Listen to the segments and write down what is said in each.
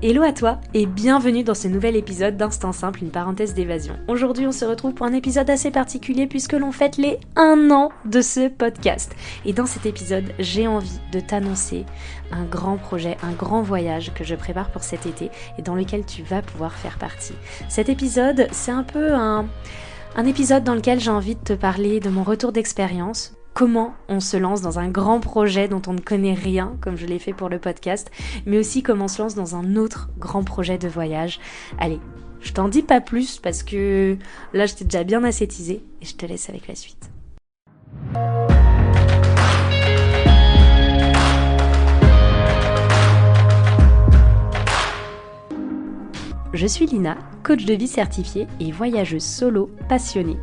Hello à toi et bienvenue dans ce nouvel épisode d'Instant Simple, une parenthèse d'évasion. Aujourd'hui on se retrouve pour un épisode assez particulier puisque l'on fête les 1 an de ce podcast. Et dans cet épisode, j'ai envie de t'annoncer un grand projet, un grand voyage que je prépare pour cet été et dans lequel tu vas pouvoir faire partie. Cet épisode, c'est un peu un épisode dans lequel j'ai envie de te parler de mon retour d'expérience. Comment on se lance dans un grand projet dont on ne connaît rien, comme je l'ai fait pour le podcast, mais aussi comment on se lance dans un autre grand projet de voyage. Allez, je t'en dis pas plus parce que là je t'ai déjà bien assez teasé et je te laisse avec la suite. Je suis Lina, coach de vie certifiée et voyageuse solo passionnée.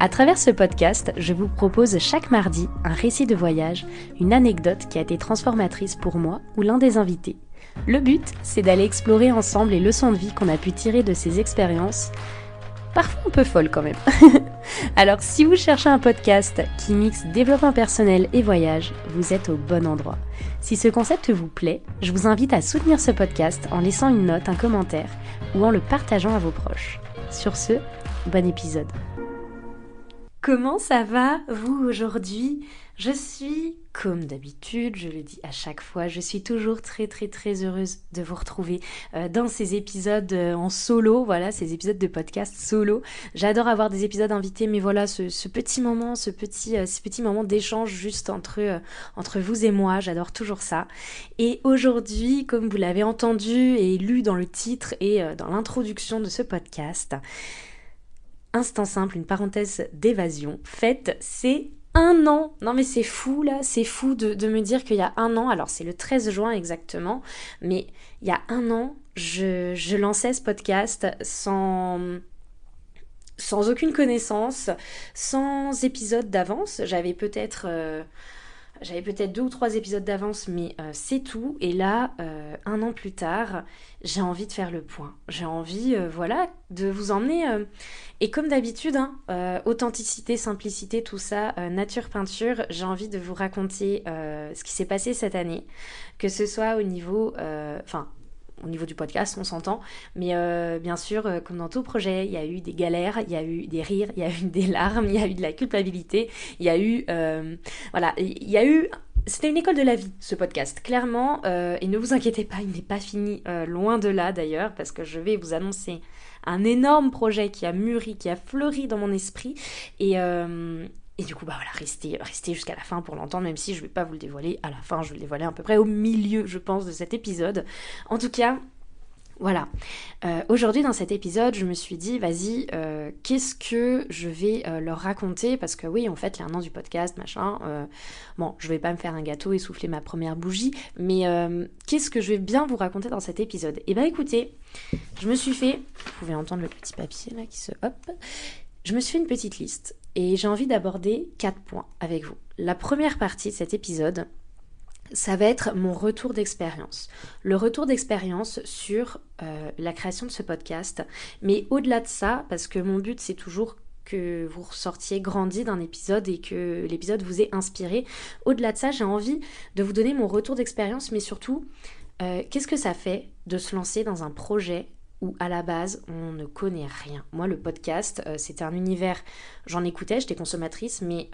À travers ce podcast, je vous propose chaque mardi un récit de voyage, une anecdote qui a été transformatrice pour moi ou l'un des invités. Le but, c'est d'aller explorer ensemble les leçons de vie qu'on a pu tirer de ces expériences, parfois un peu folles quand même. Alors si vous cherchez un podcast qui mixe développement personnel et voyage, vous êtes au bon endroit. Si ce concept vous plaît, je vous invite à soutenir ce podcast en laissant une note, un commentaire ou en le partageant à vos proches. Sur ce, bon épisode. Comment ça va, vous, aujourd'hui ? Je suis, comme d'habitude, je le dis à chaque fois, je suis toujours très heureuse de vous retrouver dans ces épisodes en solo, voilà, ces épisodes de podcast solo. J'adore avoir des épisodes invités, mais voilà, ce petit moment, ces petits moments d'échange juste entre vous et moi, j'adore toujours ça. Et aujourd'hui, comme vous l'avez entendu et lu dans le titre et dans l'introduction de ce podcast, Instant Simple, une parenthèse d'évasion, fête c'est 1 an. Non mais c'est fou là, c'est fou de me dire qu'il y a 1 an, alors c'est le 13 juin exactement, mais il y a 1 an, je lançais ce podcast sans aucune connaissance, sans épisode d'avance. J'avais peut-être 2 ou 3 épisodes d'avance, mais c'est tout. Et là, 1 an plus tard, j'ai envie de faire le point. J'ai envie, de vous emmener. Et comme d'habitude, authenticité, simplicité, tout ça, nature, peinture, j'ai envie de vous raconter ce qui s'est passé cette année. Que ce soit au niveau du podcast, on s'entend, mais bien sûr, comme dans tout projet, il y a eu des galères, il y a eu des rires, il y a eu des larmes, il y a eu de la culpabilité, il y a eu... C'était une école de la vie, ce podcast, clairement, et ne vous inquiétez pas, il n'est pas fini, loin de là d'ailleurs, parce que je vais vous annoncer un énorme projet qui a mûri, qui a fleuri dans mon esprit, et du coup, restez jusqu'à la fin pour l'entendre, même si je ne vais pas vous le dévoiler à la fin, je vais le dévoiler à peu près au milieu, je pense, de cet épisode. En tout cas, voilà. Aujourd'hui, dans cet épisode, je me suis dit, vas-y, qu'est-ce que je vais leur raconter ? Parce que oui, en fait, il y a 1 an du podcast, machin. Je vais pas me faire un gâteau et souffler ma première bougie, mais qu'est-ce que je vais bien vous raconter dans cet épisode ? Eh bien, écoutez, je me suis fait... Vous pouvez entendre le petit papier là qui se... Hop. Je me suis fait une petite liste et j'ai envie d'aborder 4 points avec vous. La première partie de cet épisode, ça va être mon retour d'expérience. Le retour d'expérience sur la création de ce podcast. Mais au-delà de ça, parce que mon but c'est toujours que vous ressortiez grandi d'un épisode et que l'épisode vous ait inspiré. Au-delà de ça, j'ai envie de vous donner mon retour d'expérience, mais surtout, qu'est-ce que ça fait de se lancer dans un projet où à la base on ne connaît rien. Moi le podcast c'était un univers, j'en écoutais, j'étais consommatrice mais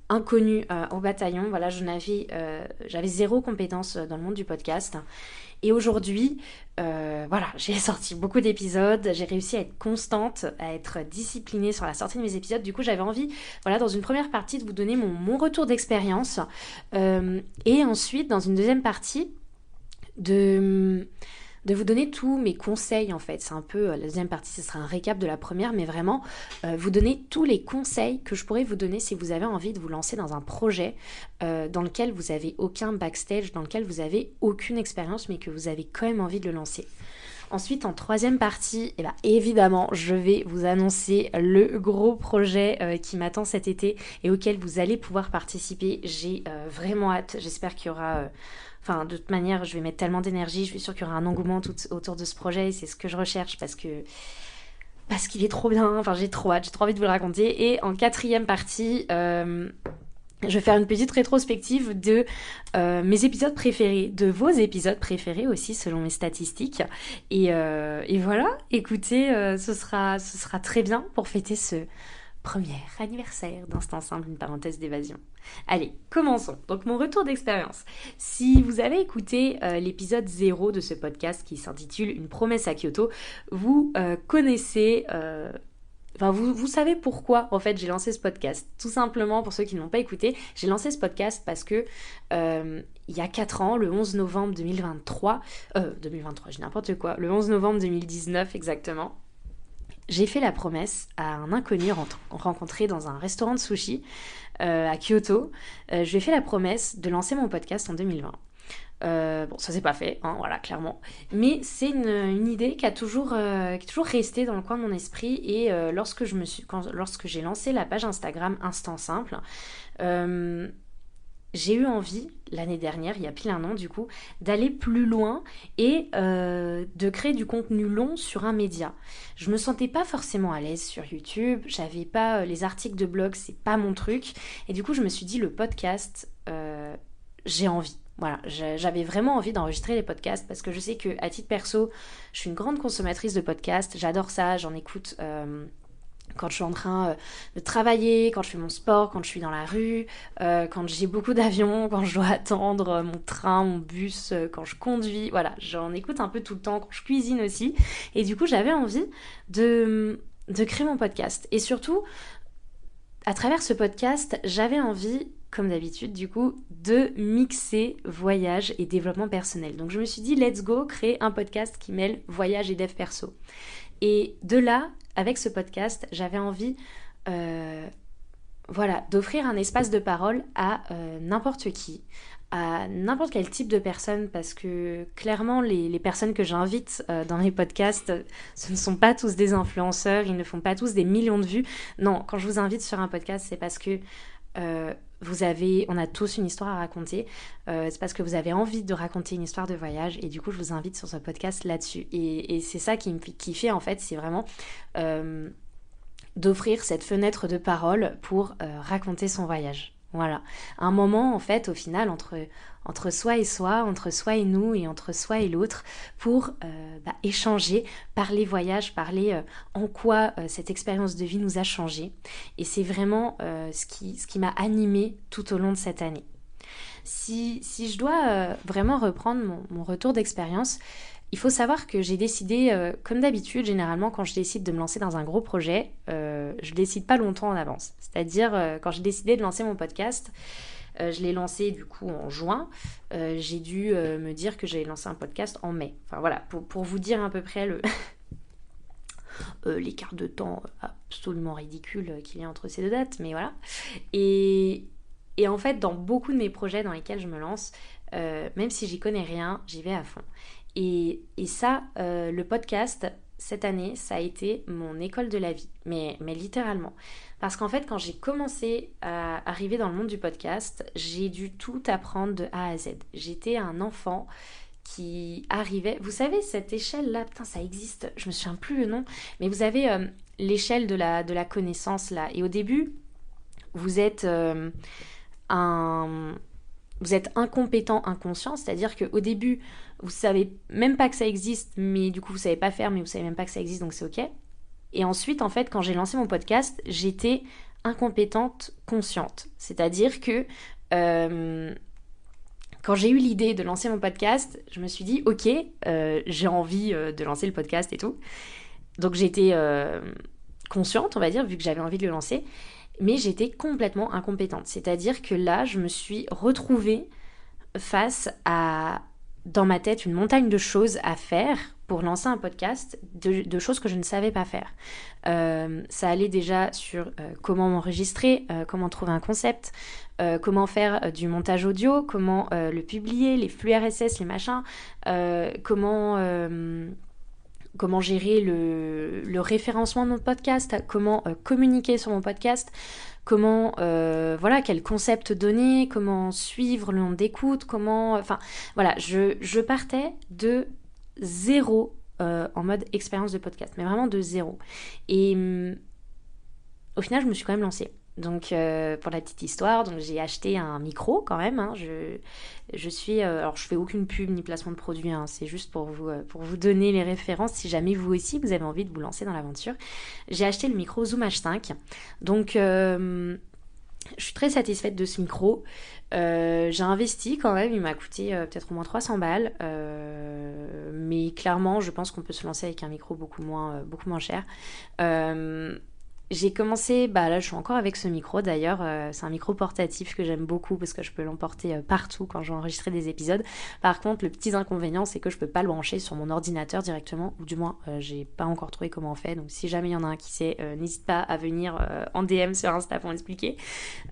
inconnue au bataillon, voilà, j'avais 0 compétence dans le monde du podcast et aujourd'hui j'ai sorti beaucoup d'épisodes, j'ai réussi à être constante, à être disciplinée sur la sortie de mes épisodes, du coup j'avais envie dans une première partie de vous donner mon retour d'expérience et ensuite dans une deuxième partie de vous donner tous mes conseils en fait. C'est un peu, la deuxième partie, ce sera un récap de la première, mais vraiment vous donner tous les conseils que je pourrais vous donner si vous avez envie de vous lancer dans un projet dans lequel vous avez aucun backstage, dans lequel vous avez aucune expérience, mais que vous avez quand même envie de le lancer. Ensuite, en troisième partie, évidemment, je vais vous annoncer le gros projet qui m'attend cet été et auquel vous allez pouvoir participer. J'ai vraiment hâte. J'espère qu'il y aura... de toute manière, je vais mettre tellement d'énergie. Je suis sûre qu'il y aura un engouement tout autour de ce projet et c'est ce que je recherche parce que parce qu'il est trop bien, enfin j'ai trop hâte, j'ai trop envie de vous le raconter. Et en 4e partie, je vais faire une petite rétrospective de mes épisodes préférés, de vos épisodes préférés aussi selon mes statistiques. Et voilà, écoutez, ce sera très bien pour fêter ce premier anniversaire d'Instant Simple, une parenthèse d'évasion. Allez, commençons. Donc mon retour d'expérience. Si vous avez écouté l'épisode 0 de ce podcast qui s'intitule Une promesse à Kyoto, vous connaissez... Enfin, vous savez pourquoi, en fait, j'ai lancé ce podcast. Tout simplement, pour ceux qui ne l'ont pas écouté, j'ai lancé ce podcast parce que, il y a 4 ans, le 11 novembre 2023, j'ai n'importe quoi, le 11 novembre 2019 exactement, j'ai fait la promesse à un inconnu rencontré dans un restaurant de sushi à Kyoto. Je lui ai fait la promesse de lancer mon podcast en 2020. Bon, ça s'est pas fait, hein, voilà, clairement. Mais c'est une idée qui est toujours restée dans le coin de mon esprit. Et lorsque j'ai lancé la page Instagram Instant Simple, j'ai eu envie, l'année dernière, il y a pile un an du coup, d'aller plus loin et de créer du contenu long sur un média. Je me sentais pas forcément à l'aise sur YouTube, j'avais pas les articles de blog, c'est pas mon truc. Et du coup, je me suis dit, le podcast, j'ai envie. Voilà, j'avais vraiment envie d'enregistrer les podcasts parce que je sais que à titre perso, je suis une grande consommatrice de podcasts, j'adore ça, j'en écoute quand je suis en train de travailler, quand je fais mon sport, quand je suis dans la rue, quand j'ai beaucoup d'avions, quand je dois attendre mon train, mon bus, quand je conduis, voilà, j'en écoute un peu tout le temps, quand je cuisine aussi. Et du coup, j'avais envie de créer mon podcast. Et surtout, à travers ce podcast, j'avais envie, comme d'habitude du coup, de mixer voyage et développement personnel. Donc je me suis dit, let's go, créer un podcast qui mêle voyage et dev perso. Et de là, avec ce podcast, j'avais envie d'offrir un espace de parole à n'importe qui, à n'importe quel type de personne, parce que clairement les personnes que j'invite dans mes podcasts, ce ne sont pas tous des influenceurs, ils ne font pas tous des millions de vues. Non, quand je vous invite sur un podcast, c'est parce que on a tous une histoire à raconter, c'est parce que vous avez envie de raconter une histoire de voyage, et du coup je vous invite sur ce podcast là-dessus. Et c'est ça qui me fait kiffer en fait, c'est vraiment d'offrir cette fenêtre de parole pour raconter son voyage. Voilà, un moment en fait au final entre soi et soi, entre soi et nous et entre soi et l'autre, pour échanger, parler voyage, parler en quoi cette expérience de vie nous a changé. Et c'est vraiment ce qui m'a animée tout au long de cette année. Si je dois vraiment reprendre mon retour d'expérience, il faut savoir que j'ai décidé, comme d'habitude, généralement quand je décide de me lancer dans un gros projet, je décide pas longtemps en avance. C'est-à-dire, quand j'ai décidé de lancer mon podcast, je l'ai lancé du coup en juin, j'ai dû me dire que j'allais lancer un podcast en mai. Enfin voilà, pour vous dire à peu près l'écart de temps absolument ridicule qu'il y a entre ces deux dates, mais voilà. Et en fait, dans beaucoup de mes projets dans lesquels je me lance, même si j'y connais rien, j'y vais à fond. Et ça, le podcast, cette année, ça a été mon école de la vie, mais littéralement. Parce qu'en fait, quand j'ai commencé à arriver dans le monde du podcast, j'ai dû tout apprendre de A à Z. J'étais un enfant qui arrivait... Vous savez, cette échelle-là, putain, ça existe, je me souviens plus le nom, mais vous avez l'échelle de la connaissance, là. Et au début, vous êtes vous êtes incompétent, inconscient, c'est-à-dire qu'au début, vous savez même pas que ça existe, mais du coup, vous savez pas faire, mais vous savez même pas que ça existe, donc c'est ok. Et ensuite, en fait, quand j'ai lancé mon podcast, j'étais incompétente, consciente. C'est-à-dire que quand j'ai eu l'idée de lancer mon podcast, je me suis dit, ok, j'ai envie de lancer le podcast et tout. Donc j'étais consciente, on va dire, vu que j'avais envie de le lancer. Mais j'étais complètement incompétente. C'est-à-dire que là, je me suis retrouvée face à, dans ma tête, une montagne de choses à faire pour lancer un podcast, de choses que je ne savais pas faire. Ça allait déjà sur comment m'enregistrer, comment trouver un concept, comment faire du montage audio, comment le publier, les flux RSS, les machins, comment gérer le référencement de mon podcast, comment communiquer sur mon podcast, comment, quel concept donner, comment suivre le nombre d'écoutes, comment... Enfin, voilà, je partais de zéro en mode expérience de podcast, mais vraiment de zéro. Et au final, je me suis quand même lancée. Donc, pour la petite histoire, donc j'ai acheté un micro quand même. Hein. Je suis, alors je fais aucune pub ni placement de produit. Hein. C'est juste pour vous donner les références. Si jamais vous aussi vous avez envie de vous lancer dans l'aventure, j'ai acheté le micro Zoom H5. Donc, je suis très satisfaite de ce micro. J'ai investi quand même. Il m'a coûté peut-être au moins 300 balles. Mais clairement, je pense qu'on peut se lancer avec un micro beaucoup moins cher. J'ai commencé, là je suis encore avec ce micro d'ailleurs, c'est un micro portatif que j'aime beaucoup parce que je peux l'emporter partout quand j'enregistre des épisodes. Par contre, le petit inconvénient c'est que je peux pas le brancher sur mon ordinateur directement, ou du moins j'ai pas encore trouvé comment on fait, donc si jamais il y en a un qui sait, n'hésite pas à venir en DM sur Insta pour m'expliquer.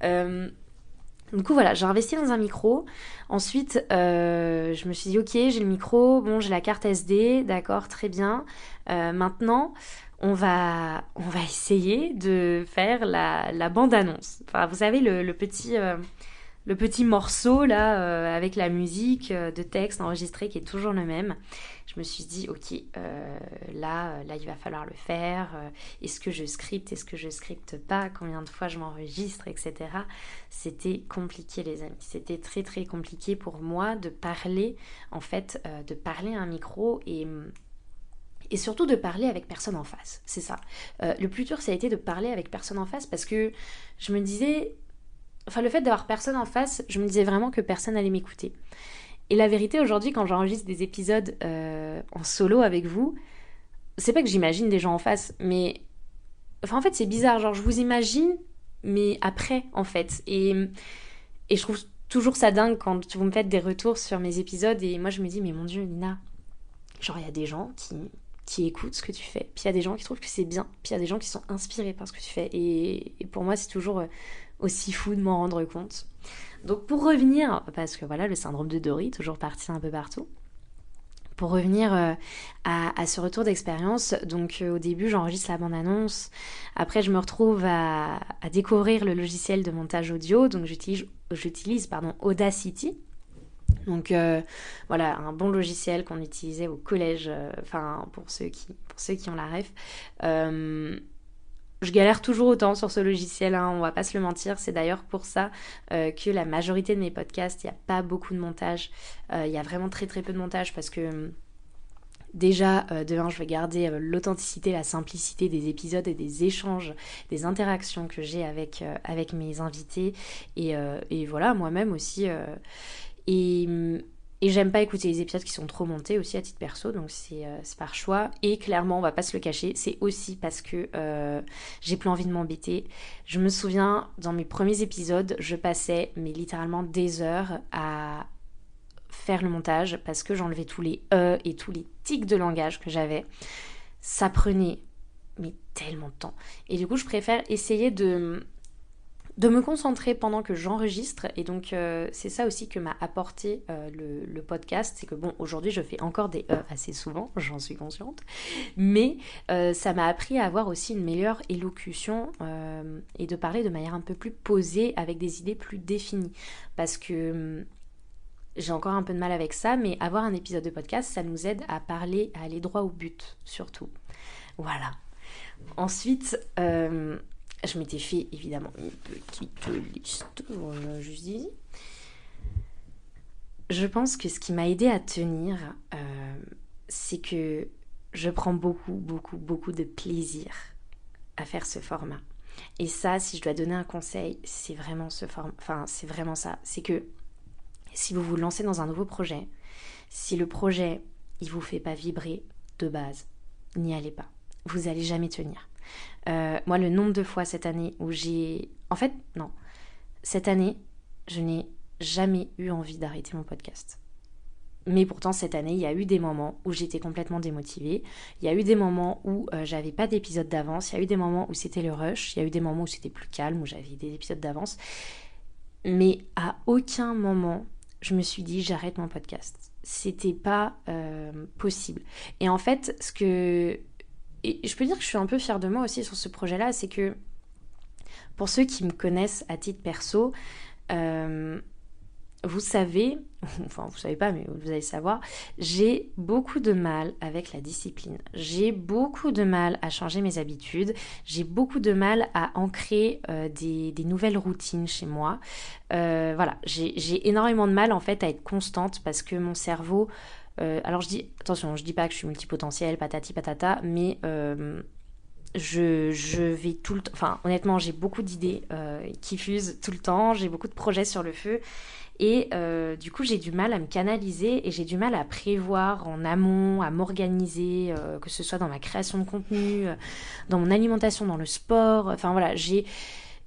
Du coup voilà, j'ai investi dans un micro. Ensuite, je me suis dit ok, j'ai le micro, bon j'ai la carte SD, d'accord, très bien. Maintenant, on va essayer de faire la bande-annonce. Enfin, vous savez, le petit morceau là, avec la musique de texte enregistré qui est toujours le même. Je me suis dit, ok, là, il va falloir le faire. Est-ce que je scripte, est-ce que je scripte pas? Combien de fois je m'enregistre, etc. C'était compliqué, les amis. C'était très, très compliqué pour moi de parler, en fait, de parler à un micro et surtout de parler avec personne en face, c'est ça. Le plus dur, ça a été de parler avec personne en face parce que je me disais... Enfin, le fait d'avoir personne en face, je me disais vraiment que personne allait m'écouter. Et la vérité, aujourd'hui, quand j'enregistre des épisodes en solo avec vous, c'est pas que j'imagine des gens en face, mais... Enfin, en fait, c'est bizarre. Genre, je vous imagine, mais après, en fait. Et je trouve toujours ça dingue quand vous me faites des retours sur mes épisodes et moi, je me dis, mais mon Dieu, Nina, genre, il y a des gens qui écoutent ce que tu fais. Puis il y a des gens qui trouvent que c'est bien. Puis il y a des gens qui sont inspirés par ce que tu fais. Et pour moi, c'est toujours aussi fou de m'en rendre compte. Donc pour revenir, parce que voilà, le syndrome de Dory, toujours parti un peu partout. Pour revenir à ce retour d'expérience, donc au début j'enregistre la bande-annonce, après je me retrouve à découvrir le logiciel de montage audio, donc j'utilise Audacity. Donc voilà, un bon logiciel qu'on utilisait au collège, pour ceux qui ont la ref. Je galère toujours autant sur ce logiciel, hein, on va pas se le mentir. C'est d'ailleurs pour ça que la majorité de mes podcasts, il n'y a pas beaucoup de montage. Il y a vraiment très très peu de montage parce que déjà, de un, je vais garder l'authenticité, la simplicité des épisodes et des échanges, des interactions que j'ai avec mes invités. Et voilà, moi-même aussi... Et j'aime pas écouter les épisodes qui sont trop montés aussi à titre perso, donc c'est par choix. Et clairement, on va pas se le cacher, c'est aussi parce que j'ai plus envie de m'embêter. Je me souviens, dans mes premiers épisodes, je passais littéralement des heures à faire le montage parce que j'enlevais tous les E et tous les tics de langage que j'avais. Ça prenait tellement de temps. Et du coup, je préfère essayer de me concentrer pendant que j'enregistre. Et donc c'est ça aussi que m'a apporté le podcast, c'est que bon, aujourd'hui je fais encore des assez souvent, j'en suis consciente, mais ça m'a appris à avoir aussi une meilleure élocution et de parler de manière un peu plus posée, avec des idées plus définies, parce que j'ai encore un peu de mal avec ça, mais avoir un épisode de podcast, ça nous aide à parler, à aller droit au but surtout. Voilà. Ensuite je m'étais fait évidemment une petite liste, voilà, je dis. Je pense que ce qui m'a aidé à tenir, c'est que je prends beaucoup, beaucoup, beaucoup de plaisir à faire ce format. Et ça, si je dois donner un conseil, c'est vraiment c'est vraiment ça. C'est que si vous vous lancez dans un nouveau projet, si le projet, il vous fait pas vibrer de base, n'y allez pas. Vous allez jamais tenir. Moi, le nombre de fois cette année où cette année, je n'ai jamais eu envie d'arrêter mon podcast. Mais pourtant, cette année, il y a eu des moments où j'étais complètement démotivée. Il y a eu des moments où j'avais pas d'épisode d'avance. Il y a eu des moments où c'était le rush. Il y a eu des moments où c'était plus calme, où j'avais des épisodes d'avance. Mais à aucun moment, je me suis dit, j'arrête mon podcast. C'était pas possible. Et en fait, et je peux dire que je suis un peu fière de moi aussi sur ce projet-là, c'est que pour ceux qui me connaissent à titre perso, vous savez, enfin vous savez pas mais vous allez savoir, j'ai beaucoup de mal avec la discipline. J'ai beaucoup de mal à changer mes habitudes. J'ai beaucoup de mal à ancrer des nouvelles routines chez moi. Voilà, j'ai énormément de mal en fait à être constante parce que mon cerveau... alors attention, je dis pas que je suis multipotentielle, patati patata, mais... je vais tout le temps... Enfin, honnêtement, j'ai beaucoup d'idées qui fusent tout le temps. J'ai beaucoup de projets sur le feu. Et du coup, j'ai du mal à me canaliser et j'ai du mal à prévoir en amont, à m'organiser, que ce soit dans ma création de contenu, dans mon alimentation, dans le sport. Enfin voilà,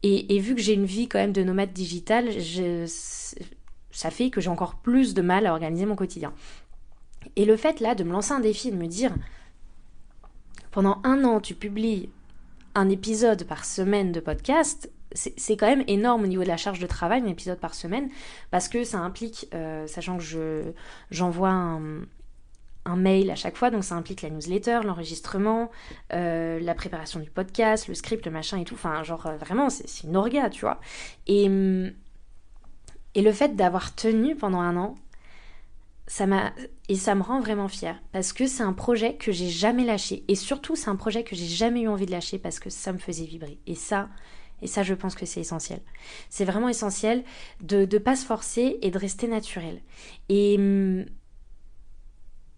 et vu que j'ai une vie quand même de nomade digital, ça fait que j'ai encore plus de mal à organiser mon quotidien. Et le fait là de me lancer un défi, de me dire, pendant 1 an, tu publies un épisode par semaine de podcast, c'est quand même énorme au niveau de la charge de travail, un épisode par semaine, parce que ça implique, sachant que j'envoie un mail à chaque fois, donc ça implique la newsletter, l'enregistrement, la préparation du podcast, le script, le machin et tout, enfin genre vraiment c'est une orga, tu vois. Et le fait d'avoir tenu pendant 1 an, ça me rend vraiment fière parce que c'est un projet que j'ai jamais lâché et surtout c'est un projet que j'ai jamais eu envie de lâcher parce que ça me faisait vibrer et ça je pense que c'est essentiel. C'est vraiment essentiel de ne pas se forcer et de rester naturel. Et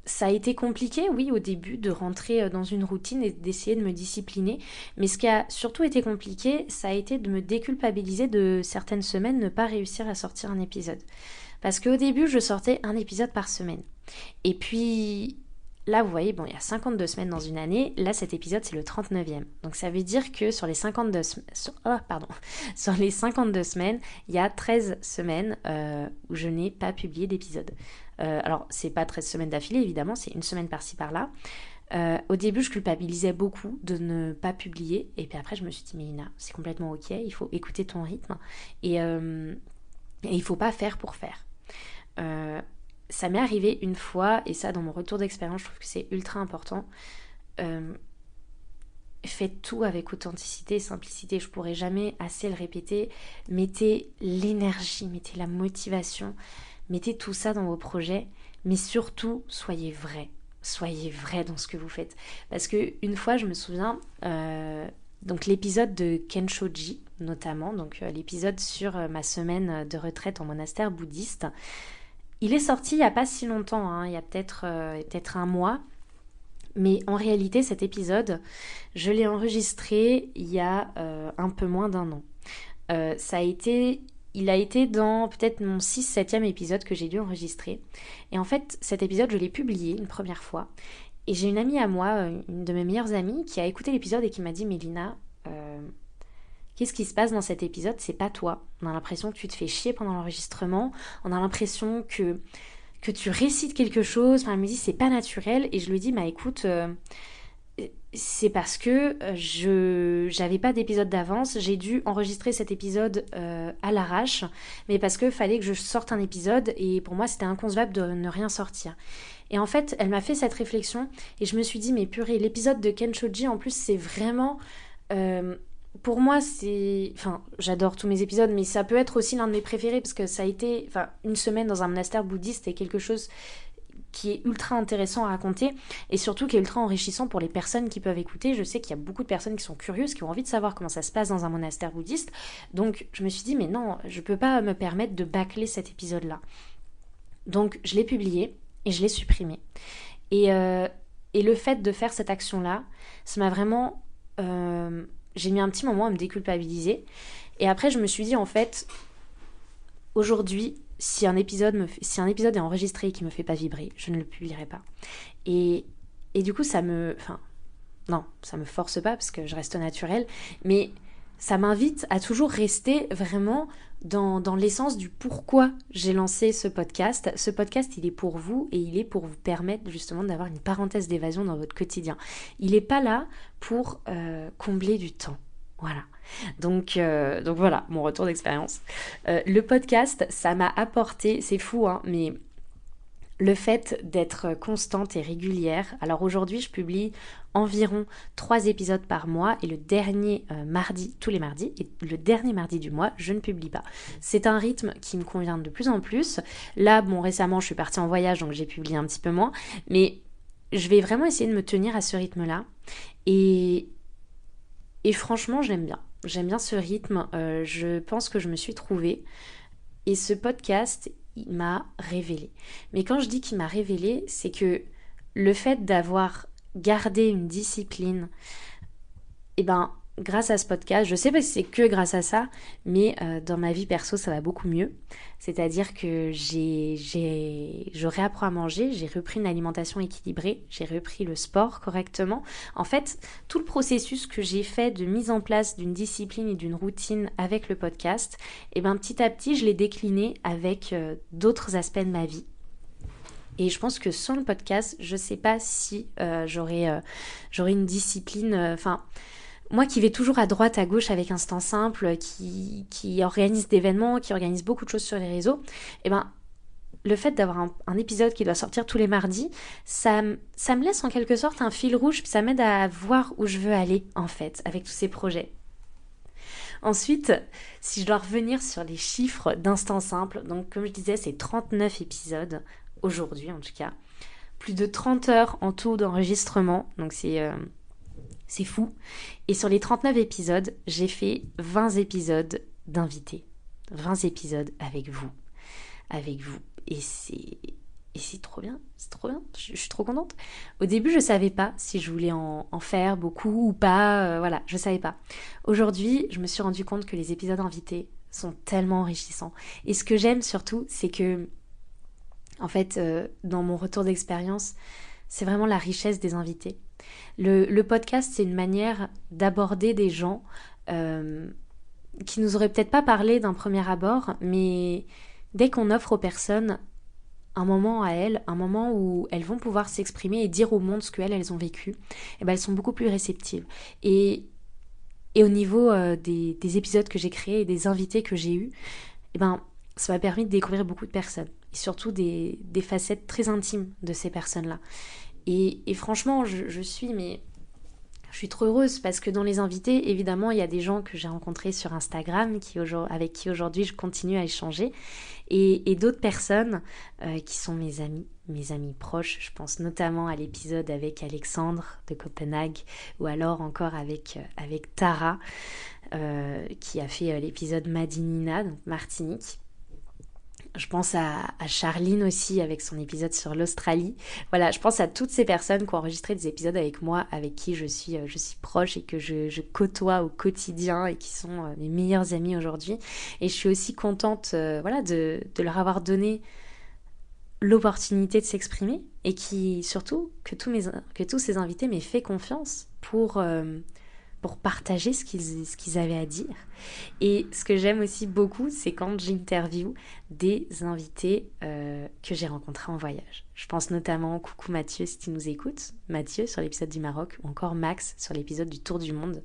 ça a été compliqué, oui, au début, de rentrer dans une routine et d'essayer de me discipliner. Mais ce qui a surtout été compliqué, ça a été de me déculpabiliser de certaines semaines ne pas réussir à sortir un épisode. Parce qu'au début, je sortais un épisode par semaine. Et puis, là, vous voyez, bon, il y a 52 semaines dans une année. Là, cet épisode, c'est le 39e. Donc, ça veut dire que sur les 52 semaines, il y a 13 semaines où je n'ai pas publié d'épisode. Alors, c'est pas 13 semaines d'affilée, évidemment, c'est une semaine par-ci, par-là. Au début, je culpabilisais beaucoup de ne pas publier. Et puis après, je me suis dit, mais Lina, c'est complètement ok, il faut écouter ton rythme. Et il faut pas faire pour faire. Ça m'est arrivé une fois, et ça dans mon retour d'expérience, je trouve que c'est ultra important. Faites tout avec authenticité et simplicité, je pourrais jamais assez le répéter. Mettez l'énergie, mettez la motivation, mettez tout ça dans vos projets, mais surtout soyez vrai. Soyez vrai dans ce que vous faites. Parce que une fois, je me souviens, donc l'épisode de Kenshoji notamment, donc l'épisode sur ma semaine de retraite en monastère bouddhiste, il est sorti il n'y a pas si longtemps, hein, il y a peut-être 1 mois. Mais en réalité, cet épisode, je l'ai enregistré il y a un peu moins d'1 an. Il a été dans peut-être mon 6-7e épisode que j'ai dû enregistrer. Et en fait, cet épisode, je l'ai publié une première fois. Et j'ai une amie à moi, une de mes meilleures amies, qui a écouté l'épisode et qui m'a dit « Mélina, qu'est-ce qui se passe dans cet épisode ? C'est pas toi. On a l'impression que tu te fais chier pendant l'enregistrement. On a l'impression que tu récites quelque chose. » Enfin, elle me dit « c'est pas naturel. » Et je lui dis « bah écoute, c'est parce que j'avais pas d'épisode d'avance. J'ai dû enregistrer cet épisode à l'arrache. Mais parce que fallait que je sorte un épisode. Et pour moi, c'était inconcevable de ne rien sortir. » Et en fait, elle m'a fait cette réflexion. Et je me suis dit « mais purée, l'épisode de Kenshoji, en plus, c'est vraiment... pour moi, enfin, j'adore tous mes épisodes, mais ça peut être aussi l'un de mes préférés parce que ça a été, enfin, une semaine dans un monastère bouddhiste est quelque chose qui est ultra intéressant à raconter et surtout qui est ultra enrichissant pour les personnes qui peuvent écouter. Je sais qu'il y a beaucoup de personnes qui sont curieuses, qui ont envie de savoir comment ça se passe dans un monastère bouddhiste. Donc, je me suis dit, mais non, je peux pas me permettre de bâcler cet épisode-là. Donc, je l'ai publié et je l'ai supprimé. Et le fait de faire cette action-là, ça m'a vraiment... j'ai mis un petit moment à me déculpabiliser. Et après, je me suis dit, en fait, aujourd'hui, si un épisode est enregistré et qui me fait pas vibrer, je ne le publierai pas. Et du coup, ça me force pas parce que je reste naturelle, mais ça m'invite à toujours rester vraiment dans l'essence du pourquoi j'ai lancé ce podcast. Ce podcast, il est pour vous et il est pour vous permettre justement d'avoir une parenthèse d'évasion dans votre quotidien. Il n'est pas là pour combler du temps. Voilà. Donc voilà, mon retour d'expérience. Le podcast, ça m'a apporté, c'est fou, hein, mais le fait d'être constante et régulière. Alors aujourd'hui, je publie environ 3 épisodes par mois et le dernier mardi, tous les mardis, et le dernier mardi du mois, je ne publie pas. C'est un rythme qui me convient de plus en plus. Là, récemment, je suis partie en voyage, donc j'ai publié un petit peu moins, mais je vais vraiment essayer de me tenir à ce rythme-là. Et franchement, j'aime bien. J'aime bien ce rythme. Je pense que je me suis trouvée. Et ce podcast, il m'a révélé. Mais quand je dis qu'il m'a révélé, c'est que le fait d'avoir gardé une discipline, grâce à ce podcast, je sais pas si c'est que grâce à ça, mais dans ma vie perso, ça va beaucoup mieux. C'est-à-dire que je réapprends à manger, j'ai repris une alimentation équilibrée, j'ai repris le sport correctement. En fait, tout le processus que j'ai fait de mise en place d'une discipline et d'une routine avec le podcast, petit à petit, je l'ai décliné avec d'autres aspects de ma vie. Et je pense que sans le podcast, je sais pas si j'aurais une discipline... moi qui vais toujours à droite, à gauche avec Instant Simple, qui organise d'événements, qui organise beaucoup de choses sur les réseaux, le fait d'avoir un épisode qui doit sortir tous les mardis, ça me laisse en quelque sorte un fil rouge, puis ça m'aide à voir où je veux aller en fait, avec tous ces projets. Ensuite, si je dois revenir sur les chiffres d'Instant Simple, donc comme je disais, c'est 39 épisodes, aujourd'hui en tout cas, plus de 30 heures en tout d'enregistrement, donc c'est fou. Et sur les 39 épisodes, j'ai fait 20 épisodes d'invités. 20 épisodes avec vous. Et c'est trop bien. C'est trop bien. Je suis trop contente. Au début, je savais pas si je voulais en faire beaucoup ou pas. Voilà, je savais pas. Aujourd'hui, je me suis rendu compte que les épisodes invités sont tellement enrichissants. Et ce que j'aime surtout, c'est que, en fait, dans mon retour d'expérience, c'est vraiment la richesse des invités. Le podcast, c'est une manière d'aborder des gens qui nous auraient peut-être pas parlé d'un premier abord, mais dès qu'on offre aux personnes un moment à elles, un moment où elles vont pouvoir s'exprimer et dire au monde ce qu'elles ont vécu, elles sont beaucoup plus réceptives. Et au niveau des épisodes que j'ai créés et des invités que j'ai eus, ça m'a permis de découvrir beaucoup de personnes, et surtout des facettes très intimes de ces personnes-là. Et franchement, je suis trop heureuse parce que dans les invités, évidemment, il y a des gens que j'ai rencontrés sur Instagram avec qui aujourd'hui je continue à échanger et d'autres personnes qui sont mes amis proches. Je pense notamment à l'épisode avec Alexandre de Copenhague ou alors encore avec Tara qui a fait l'épisode Madinina, donc Martinique. Je pense à Charline aussi avec son épisode sur l'Australie. Voilà, je pense à toutes ces personnes qui ont enregistré des épisodes avec moi, avec qui je suis proche et que je côtoie au quotidien et qui sont mes meilleurs amis aujourd'hui. Et je suis aussi contente de leur avoir donné l'opportunité de s'exprimer et qui surtout que tous ces invités m'aient fait confiance pour partager ce qu'ils avaient à dire. Et ce que j'aime aussi beaucoup, c'est quand j'interviewe des invités que j'ai rencontrés en voyage. Je pense notamment, coucou Mathieu si tu nous écoutes, Mathieu sur l'épisode du Maroc, ou encore Max sur l'épisode du Tour du Monde.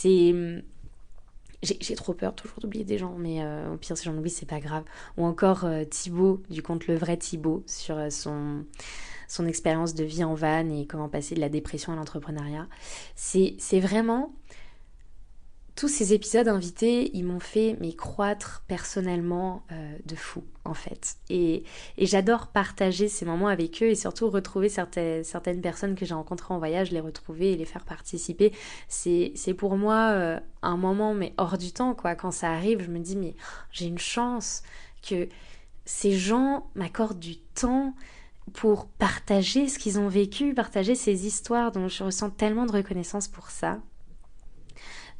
J'ai trop peur toujours d'oublier des gens, mais au pire si j'en oublie c'est pas grave. Ou encore Thibaut du compte Le Vrai Thibaut sur son expérience de vie en van et comment passer de la dépression à l'entrepreneuriat. C'est vraiment... Tous ces épisodes invités, ils m'ont fait croître personnellement de fou, en fait. Et j'adore partager ces moments avec eux et surtout retrouver certaines personnes que j'ai rencontrées en voyage, les retrouver et les faire participer. C'est pour moi un moment hors du temps, quoi. Quand ça arrive, je me dis, mais j'ai une chance que ces gens m'accordent du temps pour partager ce qu'ils ont vécu, partager ces histoires dont je ressens tellement de reconnaissance pour ça.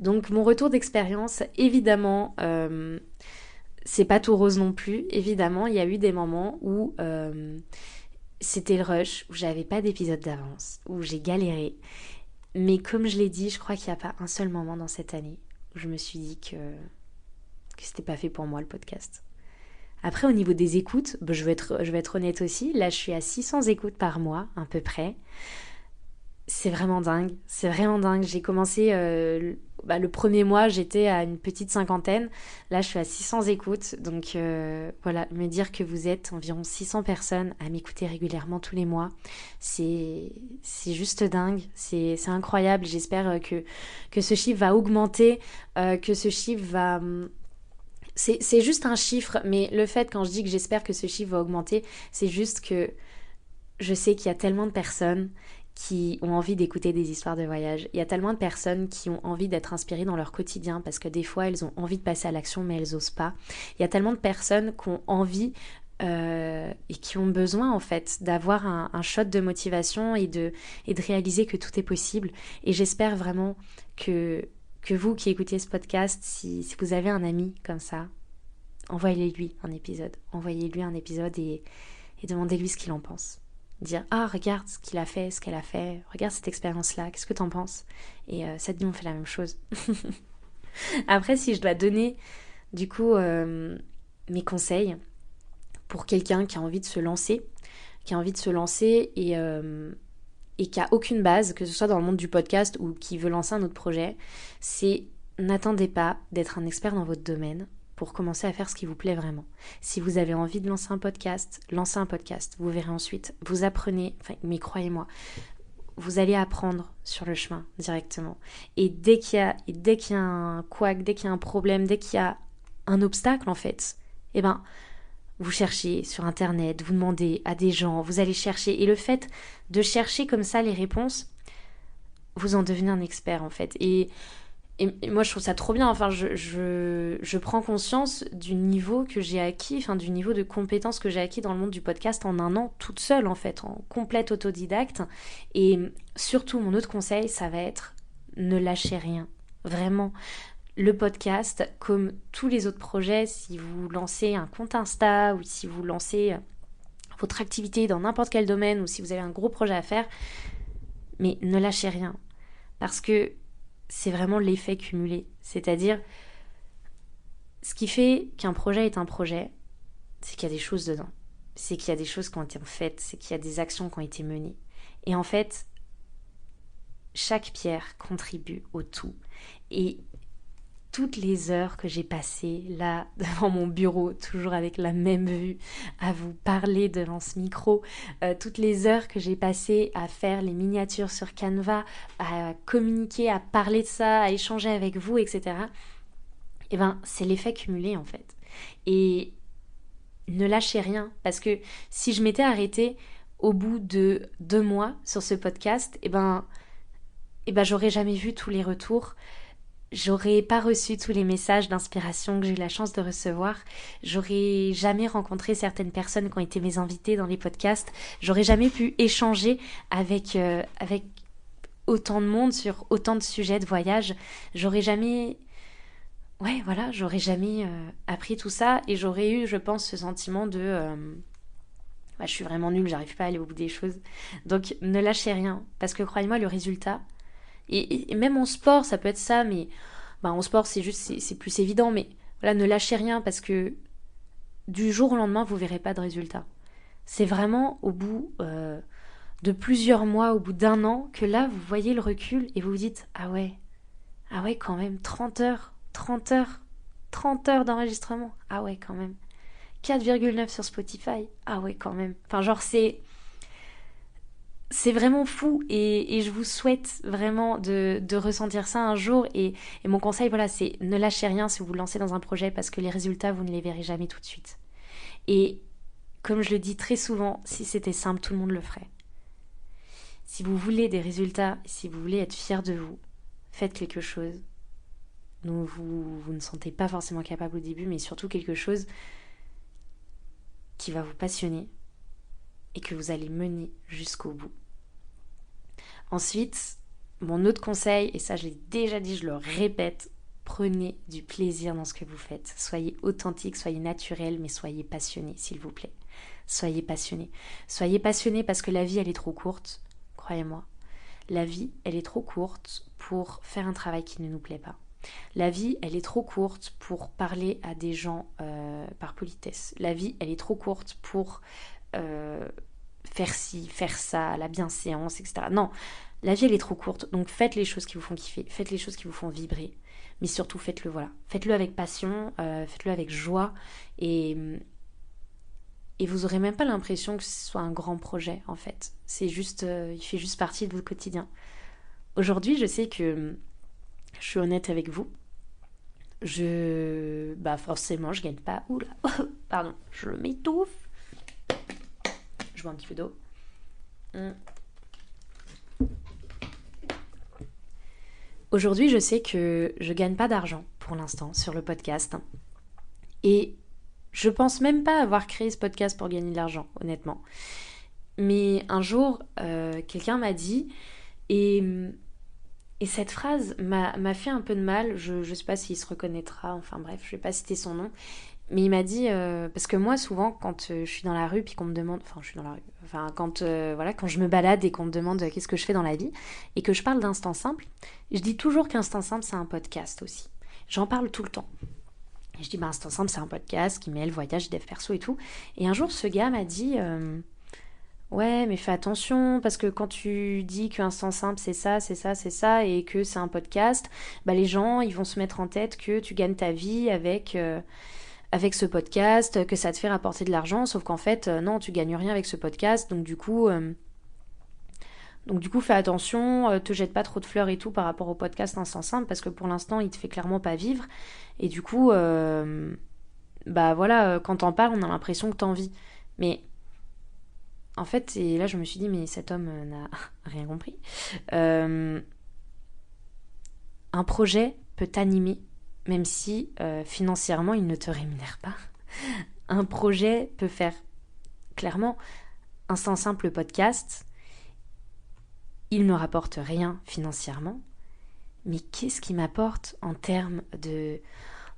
Donc mon retour d'expérience, évidemment, c'est pas tout rose non plus. Évidemment, il y a eu des moments où c'était le rush, où j'avais pas d'épisode d'avance, où j'ai galéré. Mais comme je l'ai dit, je crois qu'il n'y a pas un seul moment dans cette année où je me suis dit que c'était pas fait pour moi le podcast. Après, au niveau des écoutes, je vais être honnête aussi. Là, je suis à 600 écoutes par mois, à peu près. C'est vraiment dingue. J'ai commencé le premier mois, j'étais à une petite 50aine. Là, je suis à 600 écoutes. Donc voilà, me dire que vous êtes environ 600 personnes à m'écouter régulièrement tous les mois, c'est juste dingue. C'est incroyable. J'espère que ce chiffre va augmenter, que ce chiffre va... C'est juste un chiffre, mais le fait, quand je dis que j'espère que ce chiffre va augmenter, c'est juste que je sais qu'il y a tellement de personnes qui ont envie d'écouter des histoires de voyage. Il y a tellement de personnes qui ont envie d'être inspirées dans leur quotidien parce que des fois, elles ont envie de passer à l'action, mais elles n'osent pas. Il y a tellement de personnes qui ont envie et qui ont besoin, en fait, d'avoir un shot de motivation et de réaliser que tout est possible. Et j'espère vraiment que vous qui écoutez ce podcast, si vous avez un ami comme ça, envoyez-lui un épisode. Envoyez-lui un épisode et demandez-lui ce qu'il en pense. Dire « Ah, regarde ce qu'il a fait, ce qu'elle a fait, regarde cette expérience-là, qu'est-ce que t'en penses ?» Et cette nuit, on fait la même chose. Après, si je dois donner, du coup, mes conseils pour quelqu'un qui a envie de se lancer, et qui a aucune base, que ce soit dans le monde du podcast ou qui veut lancer un autre projet, c'est n'attendez pas d'être un expert dans votre domaine pour commencer à faire ce qui vous plaît vraiment. Si vous avez envie de lancer un podcast, lancez un podcast. Vous verrez ensuite. Vous apprenez, mais croyez-moi, vous allez apprendre sur le chemin directement. Et dès qu'il y a un couac, dès qu'il y a un problème, dès qu'il y a un obstacle en fait, vous cherchez sur internet, vous demandez à des gens, vous allez chercher. Et le fait de chercher comme ça les réponses, vous en devenez un expert en fait. Et moi, je trouve ça trop bien. Enfin, je prends conscience du niveau que j'ai acquis, du niveau de compétences que j'ai acquis dans le monde du podcast en un an, toute seule, en fait, en complète autodidacte. Et surtout, mon autre conseil, ça va être ne lâchez rien. Vraiment. Le podcast, comme tous les autres projets, si vous lancez un compte Insta ou si vous lancez votre activité dans n'importe quel domaine ou si vous avez un gros projet à faire, mais ne lâchez rien. Parce que c'est vraiment l'effet cumulé. C'est-à-dire, ce qui fait qu'un projet est un projet, c'est qu'il y a des choses dedans. C'est qu'il y a des choses qui ont été faites, c'est qu'il y a des actions qui ont été menées. Et en fait, chaque pierre contribue au tout. Et toutes les heures que j'ai passées là, devant mon bureau, toujours avec la même vue, à vous parler devant ce micro, toutes les heures que j'ai passées à faire les miniatures sur Canva, à communiquer, à parler de ça, à échanger avec vous, etc. C'est l'effet cumulé en fait. Et ne lâchez rien, parce que si je m'étais arrêtée au bout de 2 mois sur ce podcast, j'aurais jamais vu tous les retours. J'aurais pas reçu tous les messages d'inspiration que j'ai eu la chance de recevoir. J'aurais jamais rencontré certaines personnes qui ont été mes invités dans les podcasts. J'aurais jamais pu échanger avec autant de monde sur autant de sujets de voyage. J'aurais jamais appris tout ça et j'aurais eu, je pense, ce sentiment de je suis vraiment nulle, j'arrive pas à aller au bout des choses. Donc ne lâchez rien, parce que croyez-moi, le résultat, et même en sport, ça peut être ça, mais en sport, c'est plus évident, mais voilà, ne lâchez rien parce que du jour au lendemain, vous verrez pas de résultat. C'est vraiment au bout de plusieurs mois, au bout d'1 an, que là, vous voyez le recul et vous vous dites « Ah ouais, quand même, 30 heures d'enregistrement. Ah ouais, quand même. 4,9 sur Spotify. Ah ouais, quand même. » C'est vraiment fou et je vous souhaite vraiment de ressentir ça un jour et mon conseil c'est ne lâchez rien si vous vous lancez dans un projet parce que les résultats vous ne les verrez jamais tout de suite. Et comme je le dis très souvent, si c'était simple, tout le monde le ferait. Si vous voulez des résultats, si vous voulez être fier de vous, faites quelque chose dont vous ne sentez pas forcément capable au début, mais surtout quelque chose qui va vous passionner et que vous allez mener jusqu'au bout. Ensuite, mon autre conseil, et ça je l'ai déjà dit, je le répète, prenez du plaisir dans ce que vous faites. Soyez authentique, soyez naturel, mais soyez passionné, s'il vous plaît. Soyez passionné. Soyez passionné parce que la vie, elle est trop courte, croyez-moi. La vie, elle est trop courte pour faire un travail qui ne nous plaît pas. La vie, elle est trop courte pour parler à des gens par politesse. La vie, elle est trop courte pour faire ci, faire ça, la bienséance, etc. Non, La vie, elle est trop courte, donc faites les choses qui vous font kiffer, faites les choses qui vous font vibrer, mais surtout faites-le, voilà. Faites-le avec passion, faites-le avec joie, et, et vous aurez même pas l'impression que ce soit un grand projet, en fait. C'est juste, il fait juste partie de votre quotidien. Aujourd'hui, je sais que je suis honnête avec vous. Forcément, je gagne pas. Oula, pardon, je m'étouffe. Je bois un petit peu d'eau. Aujourd'hui, je sais que je gagne pas d'argent pour l'instant sur le podcast. Et je pense même pas avoir créé ce podcast pour gagner de l'argent, honnêtement. Mais un jour, quelqu'un m'a dit, et, et cette phrase m'a fait un peu de mal. Je sais pas s'il se reconnaîtra, enfin bref, je vais pas citer son nom. Mais il m'a dit, parce que moi souvent quand je suis dans la rue puis qu'on me demande, enfin je suis dans la rue, enfin quand je me balade et qu'on me demande qu'est-ce que je fais dans la vie et que je parle d'Instant Simple, je dis toujours qu'Instant Simple c'est un podcast aussi. J'en parle tout le temps. Et je dis Instant Simple c'est un podcast qui mêle voyage, dev perso et tout. Et un jour ce gars m'a dit, ouais mais fais attention parce que quand tu dis qu'Instant Simple c'est ça, c'est ça, c'est ça et que c'est un podcast, bah les gens ils vont se mettre en tête que tu gagnes ta vie avec ce podcast, que ça te fait rapporter de l'argent, sauf qu'en fait, non, tu gagnes rien avec ce podcast, donc du coup, fais attention, te jette pas trop de fleurs et tout par rapport au podcast Instant Simple, parce que pour l'instant, il te fait clairement pas vivre, et du coup, quand t'en parles, on a l'impression que t'en vis. Mais, en fait, et là, je me suis dit, mais cet homme n'a rien compris. Un projet peut t'animer même si financièrement il ne te rémunère pas. Un projet peut faire clairement Instant Simple podcast, il ne rapporte rien financièrement, mais qu'est-ce qu'il m'apporte en termes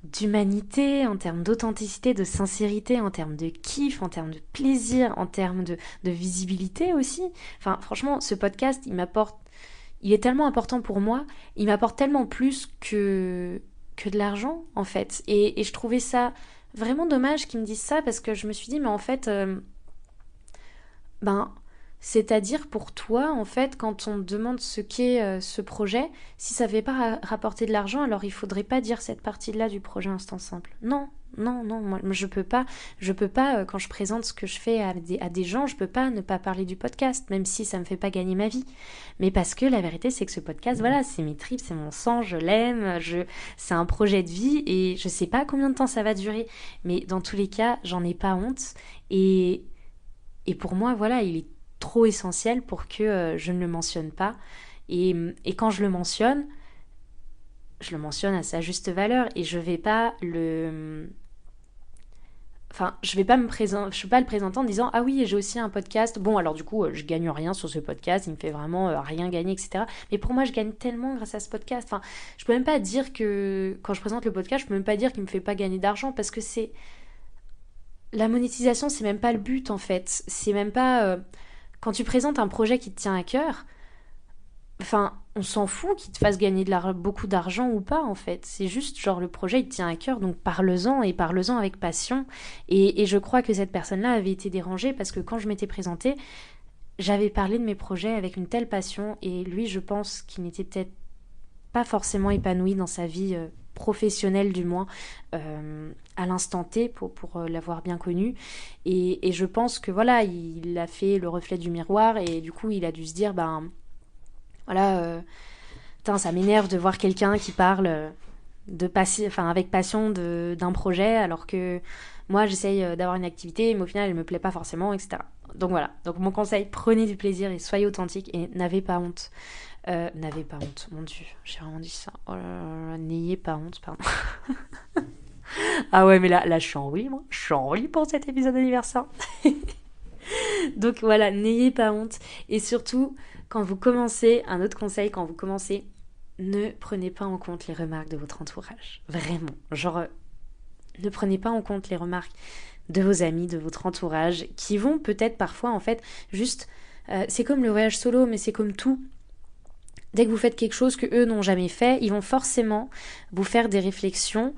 d'humanité, en termes d'authenticité, de sincérité, en termes de kiff, en termes de plaisir, en termes de visibilité aussi. Enfin, franchement, ce podcast, il est tellement important pour moi, il m'apporte tellement plus que de l'argent, en fait. Et je trouvais ça vraiment dommage qu'ils me disent ça, parce que je me suis dit, mais en fait, c'est-à-dire pour toi, en fait, quand on te demande ce qu'est ce projet, si ça ne fait pas rapporter de l'argent, alors il faudrait pas dire cette partie-là du projet Instant Simple. Non, moi je peux pas, quand je présente ce que je fais à des gens, je peux pas ne pas parler du podcast, même si ça me fait pas gagner ma vie. Mais parce que la vérité, c'est que ce podcast, voilà, c'est mes tripes, c'est mon sang, je l'aime, c'est un projet de vie et je sais pas combien de temps ça va durer. Mais dans tous les cas, j'en ai pas honte et pour moi, voilà, il est trop essentiel pour que je ne le mentionne pas. Et quand je le mentionne à sa juste valeur et je vais pas le... Enfin, je vais pas le présenter en disant ah oui j'ai aussi un podcast. Bon alors du coup je gagne rien sur ce podcast, il me fait vraiment rien gagner etc. Mais pour moi je gagne tellement grâce à ce podcast. Enfin, je peux même pas dire que quand je présente le podcast, je peux même pas dire qu'il me fait pas gagner d'argent parce que c'est la monétisation, c'est même pas le but en fait. C'est même pas quand tu présentes un projet qui te tient à cœur. Enfin, on s'en fout qu'il te fasse gagner beaucoup d'argent ou pas, en fait. C'est juste, genre, le projet, il te tient à cœur, donc parle-en, et parle-en avec passion. Et je crois que cette personne-là avait été dérangée, parce que quand je m'étais présentée, j'avais parlé de mes projets avec une telle passion, et lui, je pense qu'il n'était peut-être pas forcément épanoui dans sa vie professionnelle, du moins, à l'instant T, pour l'avoir bien connu. Et je pense que, voilà, il a fait le reflet du miroir, et du coup, il a dû se dire, voilà, ça m'énerve de voir quelqu'un qui parle avec passion d'un projet, alors que moi j'essaye d'avoir une activité, mais au final elle me plaît pas forcément, etc. Donc voilà. Donc mon conseil, prenez du plaisir et soyez authentique et n'avez pas honte. N'avez pas honte, mon Dieu, j'ai vraiment dit ça. Oh là là, n'ayez pas honte, pardon. Ah ouais, mais là je suis en oui, moi. Je suis en oui pour cet épisode d'anniversaire. Donc voilà, n'ayez pas honte. Et surtout, quand vous commencez, un autre conseil, quand vous commencez, ne prenez pas en compte les remarques de votre entourage. Vraiment. Genre, ne prenez pas en compte les remarques de vos amis, de votre entourage, qui vont peut-être parfois, en fait, juste... c'est comme le voyage solo, mais c'est comme tout. Dès que vous faites quelque chose que eux n'ont jamais fait, ils vont forcément vous faire des réflexions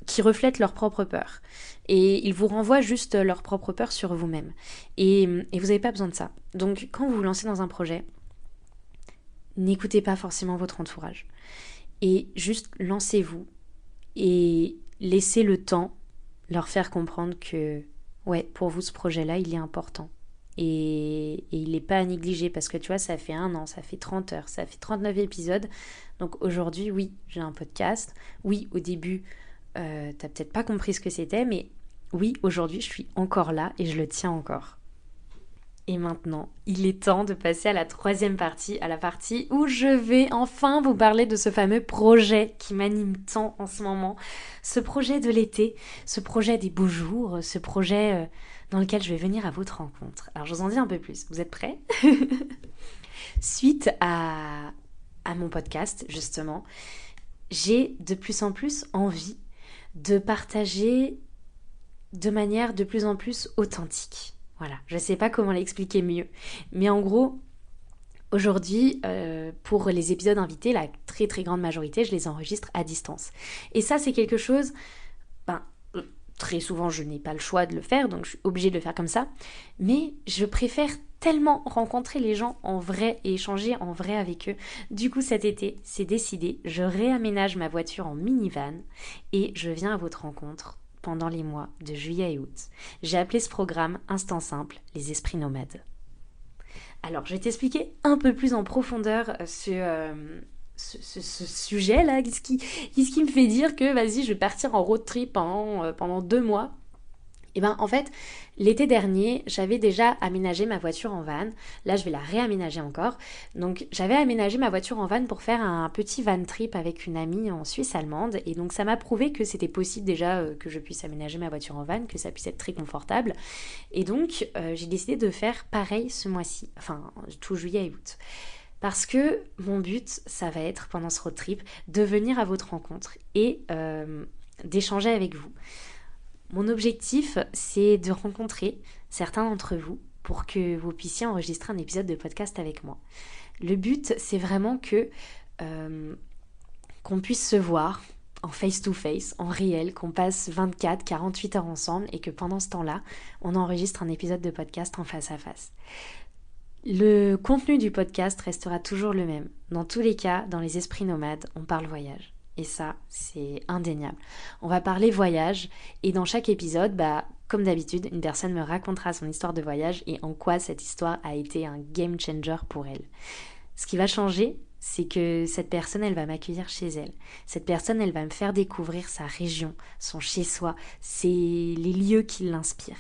qui reflètent leur propre peur. Et ils vous renvoient juste leur propre peur sur vous-même. Et vous n'avez pas besoin de ça. Donc quand vous vous lancez dans un projet, n'écoutez pas forcément votre entourage. Et juste lancez-vous et laissez le temps leur faire comprendre que, ouais, pour vous ce projet-là, il est important. Et il n'est pas à négliger parce que tu vois, ça fait 1 an, ça fait 30 heures, ça fait 39 épisodes. Donc aujourd'hui, oui, j'ai un podcast. Oui, au début, t'as peut-être pas compris ce que c'était, mais oui, aujourd'hui, je suis encore là et je le tiens encore. Et maintenant, il est temps de passer à la 3e partie, à la partie où je vais enfin vous parler de ce fameux projet qui m'anime tant en ce moment. Ce projet de l'été, ce projet des beaux jours, ce projet dans lequel je vais venir à votre rencontre. Alors je vous en dis un peu plus, vous êtes prêts? Suite à mon podcast, justement, j'ai de plus en plus envie de partager de manière de plus en plus authentique. Voilà, je ne sais pas comment l'expliquer mieux. Mais en gros, aujourd'hui, pour les épisodes invités, la très très grande majorité, je les enregistre à distance. Et ça, c'est quelque chose... très souvent, je n'ai pas le choix de le faire, donc je suis obligée de le faire comme ça. Mais je préfère tellement rencontrer les gens en vrai et échanger en vrai avec eux. Du coup, cet été, c'est décidé, je réaménage ma voiture en minivan et je viens à votre rencontre pendant les mois de juillet et août. J'ai appelé ce programme Instant Simple, les esprits nomades. Alors, je vais t'expliquer un peu plus en profondeur ce sujet-là. Qu'est-ce qui me fait dire que, vas-y, je vais partir en road trip pendant 2 mois. Et bien, en fait, l'été dernier, j'avais déjà aménagé ma voiture en van. Là, je vais la réaménager encore. Donc, j'avais aménagé ma voiture en van pour faire un petit van trip avec une amie en Suisse allemande. Et donc, ça m'a prouvé que c'était possible déjà que je puisse aménager ma voiture en van, que ça puisse être très confortable. Et donc, j'ai décidé de faire pareil ce mois-ci, enfin, tout juillet et août. Parce que mon but, ça va être, pendant ce road trip, de venir à votre rencontre et d'échanger avec vous. Mon objectif, c'est de rencontrer certains d'entre vous pour que vous puissiez enregistrer un épisode de podcast avec moi. Le but, c'est vraiment qu'on puisse se voir en face-to-face, en réel, qu'on passe 24, 48 heures ensemble et que pendant ce temps-là, on enregistre un épisode de podcast en face-à-face. Le contenu du podcast restera toujours le même. Dans tous les cas, dans les esprits nomades, on parle voyage. Et ça, c'est indéniable. On va parler voyage et dans chaque épisode, comme d'habitude, une personne me racontera son histoire de voyage et en quoi cette histoire a été un game changer pour elle. Ce qui va changer, c'est que cette personne, elle va m'accueillir chez elle. Cette personne, elle va me faire découvrir sa région, son chez-soi, les lieux qui l'inspirent.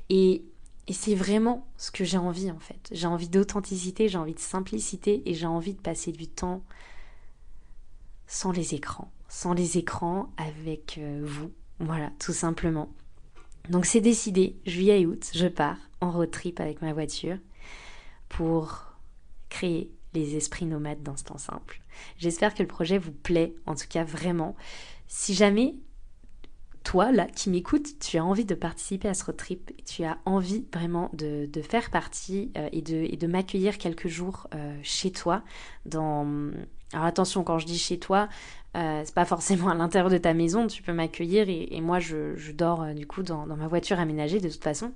Et c'est vraiment ce que j'ai envie en fait. J'ai envie d'authenticité, j'ai envie de simplicité et j'ai envie de passer du temps sans les écrans avec vous, voilà, tout simplement. Donc c'est décidé, juillet et août, je pars en road trip avec ma voiture pour créer les esprits nomades d'Instant Simple. J'espère que le projet vous plaît, en tout cas vraiment. Si jamais, toi là qui m'écoutes, tu as envie de participer à ce road trip, tu as envie vraiment de faire partie et de m'accueillir quelques jours chez toi Alors attention, quand je dis chez toi, c'est pas forcément à l'intérieur de ta maison, tu peux m'accueillir et moi je dors du coup dans ma voiture aménagée de toute façon.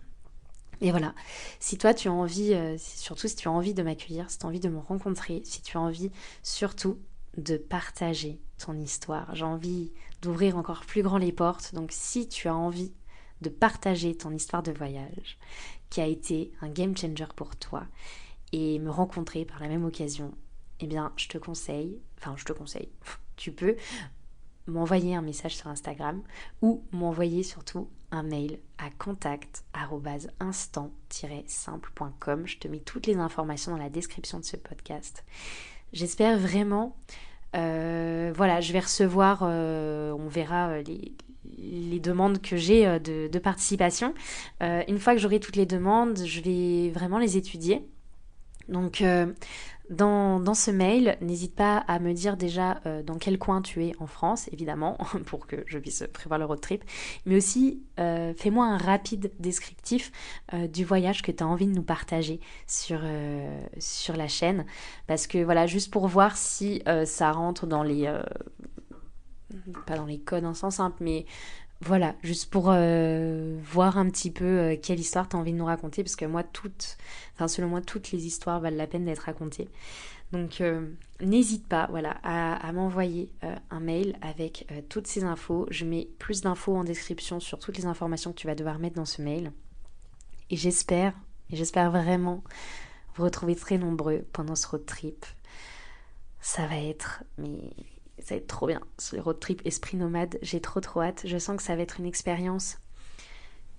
Et voilà, si toi tu as envie, surtout si tu as envie de m'accueillir, si tu as envie de me rencontrer, si tu as envie surtout de partager ton histoire, j'ai envie d'ouvrir encore plus grand les portes, donc si tu as envie de partager ton histoire de voyage qui a été un game changer pour toi et me rencontrer par la même occasion, eh bien je te conseille, tu peux m'envoyer un message sur Instagram ou m'envoyer surtout un mail à contact@instant-simple.com. Je te mets toutes les informations dans la description de ce podcast. J'espère vraiment, je vais recevoir, on verra les demandes que j'ai de participation. Une fois que j'aurai toutes les demandes, je vais vraiment les étudier. Donc dans ce mail, n'hésite pas à me dire déjà dans quel coin tu es en France, évidemment, pour que je puisse prévoir le road trip, mais aussi fais-moi un rapide descriptif du voyage que tu as envie de nous partager sur la chaîne, parce que voilà, juste pour voir si ça rentre dans pas dans les codes en sens simple, mais voilà, juste pour voir un petit peu quelle histoire tu as envie de nous raconter, parce que moi, selon moi, toutes les histoires valent la peine d'être racontées. Donc, n'hésite pas, voilà, à m'envoyer un mail avec toutes ces infos. Je mets plus d'infos en description sur toutes les informations que tu vas devoir mettre dans ce mail. Et j'espère vraiment vous retrouver très nombreux pendant ce road trip. Ça va être trop bien, ce road trip esprit nomade. J'ai trop hâte. Je sens que ça va être une expérience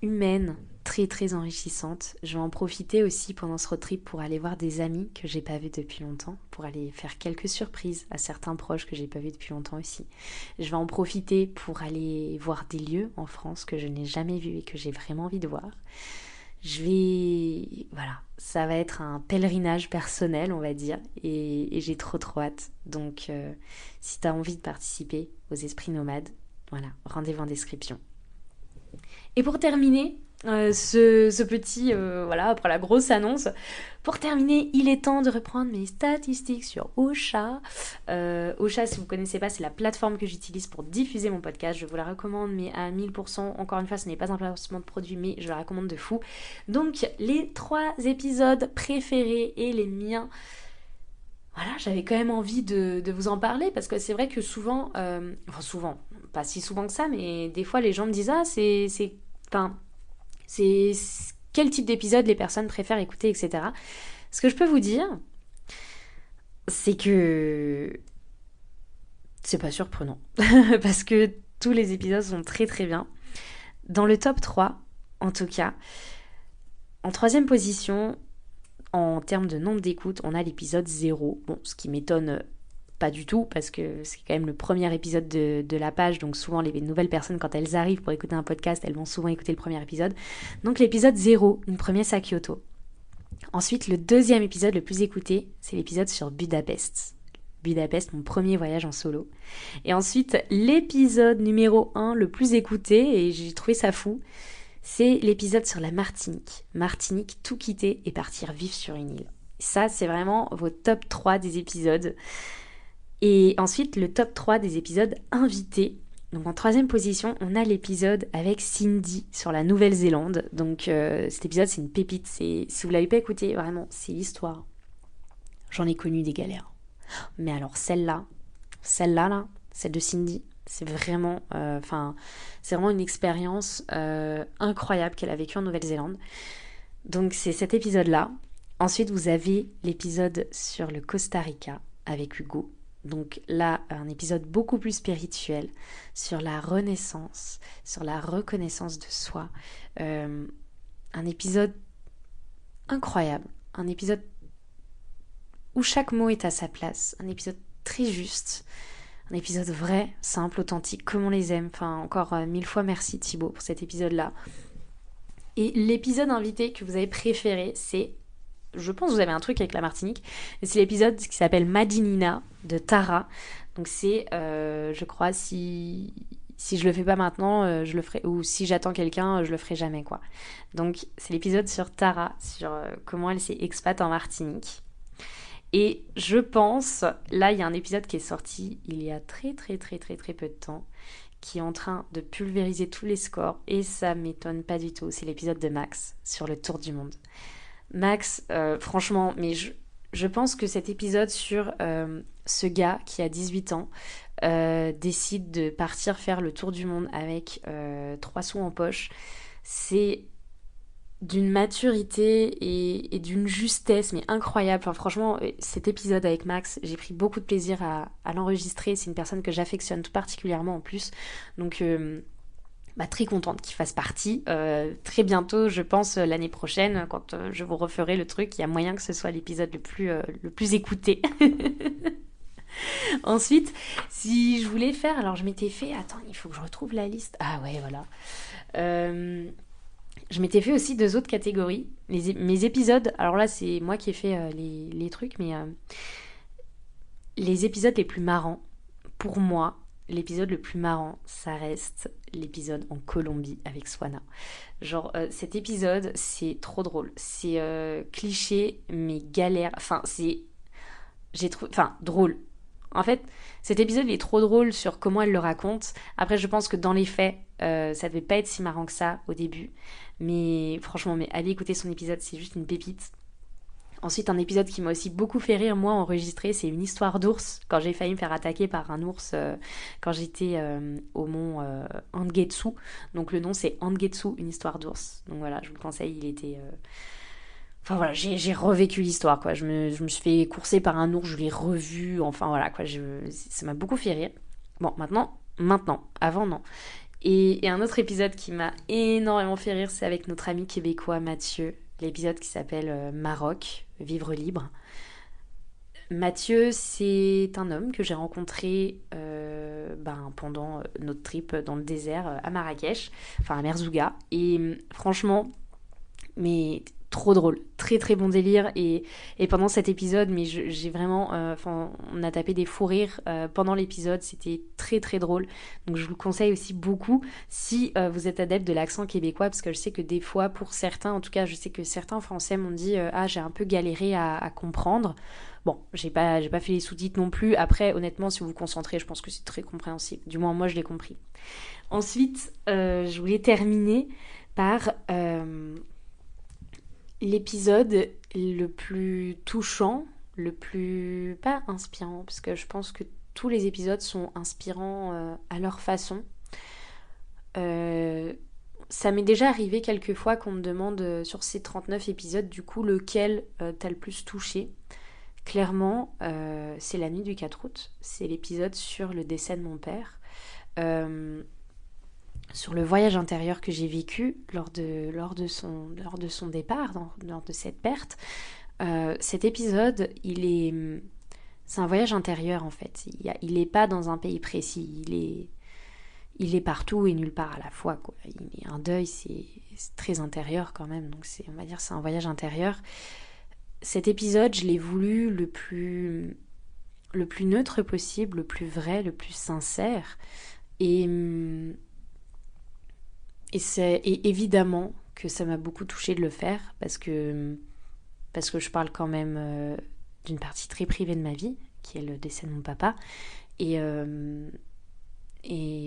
humaine très très enrichissante. Je vais en profiter aussi pendant ce road trip pour aller voir des amis que j'ai pas vus depuis longtemps, pour aller faire quelques surprises à certains proches que j'ai pas vus depuis longtemps aussi. Je vais en profiter pour aller voir des lieux en France que je n'ai jamais vus et que j'ai vraiment envie de voir. Voilà, ça va être un pèlerinage personnel, on va dire, et j'ai trop hâte. Donc, si tu as envie de participer aux esprits nomades, voilà, rendez-vous en description. Et pour terminer, ce petit, voilà, après la grosse annonce, pour terminer, il est temps de reprendre mes statistiques sur Ocha. Ocha, si vous ne connaissez pas, c'est la plateforme que j'utilise pour diffuser mon podcast. Je vous la recommande, mais à 1000%. Encore une fois, ce n'est pas un placement de produit, mais je la recommande de fou. Donc, les 3 épisodes préférés et les miens, voilà, j'avais quand même envie de vous en parler, parce que c'est vrai que souvent, souvent, pas si souvent que ça, mais des fois les gens me disent « Ah, c'est quel type d'épisode les personnes préfèrent écouter, etc. » Ce que je peux vous dire, c'est que c'est pas surprenant, parce que tous les épisodes sont très très bien. Dans le top 3, en tout cas, en 3e position, en termes de nombre d'écoutes, on a l'épisode 0. Bon, ce qui m'étonne pas du tout, parce que c'est quand même le premier épisode de la page, donc souvent les nouvelles personnes, quand elles arrivent pour écouter un podcast, elles vont souvent écouter le premier épisode. Donc l'épisode 0, une promesse à Kyoto. Ensuite, le 2e épisode le plus écouté, c'est l'épisode sur Budapest. Budapest, mon premier voyage en solo. Et ensuite, l'épisode numéro 1 le plus écouté, et j'ai trouvé ça fou, c'est l'épisode sur la Martinique. Martinique, tout quitter et partir vivre sur une île. Ça, c'est vraiment vos top 3 des épisodes. Et ensuite, le top 3 des épisodes invités. Donc en 3e position, on a l'épisode avec Cindy sur la Nouvelle-Zélande. Donc cet épisode, c'est une pépite. Si vous ne l'avez pas écouté, vraiment, c'est l'histoire. J'en ai connu des galères. Mais alors celle-là, celle de Cindy, c'est vraiment une expérience incroyable qu'elle a vécue en Nouvelle-Zélande. Donc c'est cet épisode-là. Ensuite, vous avez l'épisode sur le Costa Rica avec Hugo. Donc là, un épisode beaucoup plus spirituel sur la renaissance, sur la reconnaissance de soi. Un épisode incroyable, un épisode où chaque mot est à sa place, un épisode très juste, un épisode vrai, simple, authentique, comme on les aime. Enfin, encore 1000 fois merci Thibaut pour cet épisode-là. Et l'épisode invité que vous avez préféré, c'est... Je pense que vous avez un truc avec la Martinique. C'est l'épisode qui s'appelle Madinina de Tara. Donc c'est, je crois, si je le fais pas maintenant, je le ferai. Ou si j'attends quelqu'un, je le ferai jamais, quoi. Donc c'est l'épisode sur Tara, sur comment elle s'est expat en Martinique. Et je pense, là il y a un épisode qui est sorti il y a très très très très très peu de temps, qui est en train de pulvériser tous les scores. Et ça m'étonne pas du tout. C'est l'épisode de Max sur le tour du monde. Max, franchement, mais je pense que cet épisode sur ce gars qui a 18 ans décide de partir faire le tour du monde avec 3 sous en poche, c'est d'une maturité et d'une justesse mais incroyable. Enfin, franchement, cet épisode avec Max, j'ai pris beaucoup de plaisir à l'enregistrer. C'est une personne que j'affectionne tout particulièrement en plus, donc très contente qu'il fasse partie. Très bientôt, je pense l'année prochaine, quand je vous referai le truc, il y a moyen que ce soit l'épisode le plus écouté. Ensuite, si je voulais faire, alors je m'étais fait, attends, il faut que je retrouve la liste. Ah ouais, voilà. Je m'étais fait aussi 2 autres catégories. Mes épisodes, alors là c'est moi qui ai fait les trucs, mais les épisodes les plus marrants, pour moi, l'épisode le plus marrant, ça reste l'épisode en Colombie avec Swana. Genre, cet épisode, c'est trop drôle. C'est cliché, mais galère. Enfin, drôle. En fait, cet épisode il est trop drôle sur comment elle le raconte. Après, je pense que dans les faits, ça devait pas être si marrant que ça au début. Mais franchement, allez écouter son épisode, c'est juste une pépite. Ensuite, un épisode qui m'a aussi beaucoup fait rire, moi, enregistré, c'est une histoire d'ours. Quand j'ai failli me faire attaquer par un ours quand j'étais au mont Angetsu. Donc le nom, c'est Angetsu, une histoire d'ours. Donc voilà, je vous le conseille, il était... Enfin voilà, j'ai revécu l'histoire, quoi. Je me suis fait courser par un ours, je l'ai revu. Enfin voilà, quoi. Ça m'a beaucoup fait rire. Bon, maintenant. Avant, non. Et un autre épisode qui m'a énormément fait rire, c'est avec notre ami québécois Mathieu. L'épisode qui s'appelle Maroc, vivre libre. Mathieu, c'est un homme que j'ai rencontré pendant notre trip dans le désert à Marrakech, enfin à Merzouga. Et franchement, mais trop drôle, très très bon délire. Et pendant cet épisode, mais j'ai vraiment, on a tapé des fous rires pendant l'épisode, c'était très très drôle. Donc je vous le conseille aussi beaucoup si vous êtes adepte de l'accent québécois, parce que je sais que des fois, pour certains, en tout cas, je sais que certains Français m'ont dit j'ai un peu galéré à comprendre. Bon, j'ai pas fait les sous-titres non plus. Après, honnêtement, si vous vous concentrez, je pense que c'est très compréhensible. Du moins, moi, je l'ai compris. Ensuite, je voulais terminer par l'épisode le plus touchant, le plus... pas inspirant, parce que je pense que tous les épisodes sont inspirants à leur façon. Ça m'est déjà arrivé quelques fois qu'on me demande sur ces 39 épisodes, du coup, lequel t'as le plus touché. Clairement, c'est la nuit du 4 août. C'est l'épisode sur le décès de mon père. Sur le voyage intérieur que j'ai vécu lors de son départ, lors de cette perte. Cet épisode, c'est un voyage intérieur en fait. Il n'est pas dans un pays précis. Il est partout et nulle part à la fois, quoi. Un deuil, c'est très intérieur quand même. Donc on va dire c'est un voyage intérieur. Cet épisode, je l'ai voulu le plus neutre possible, le plus vrai, le plus sincère. Et évidemment que ça m'a beaucoup touchée de le faire parce que je parle quand même d'une partie très privée de ma vie, qui est le décès de mon papa. Et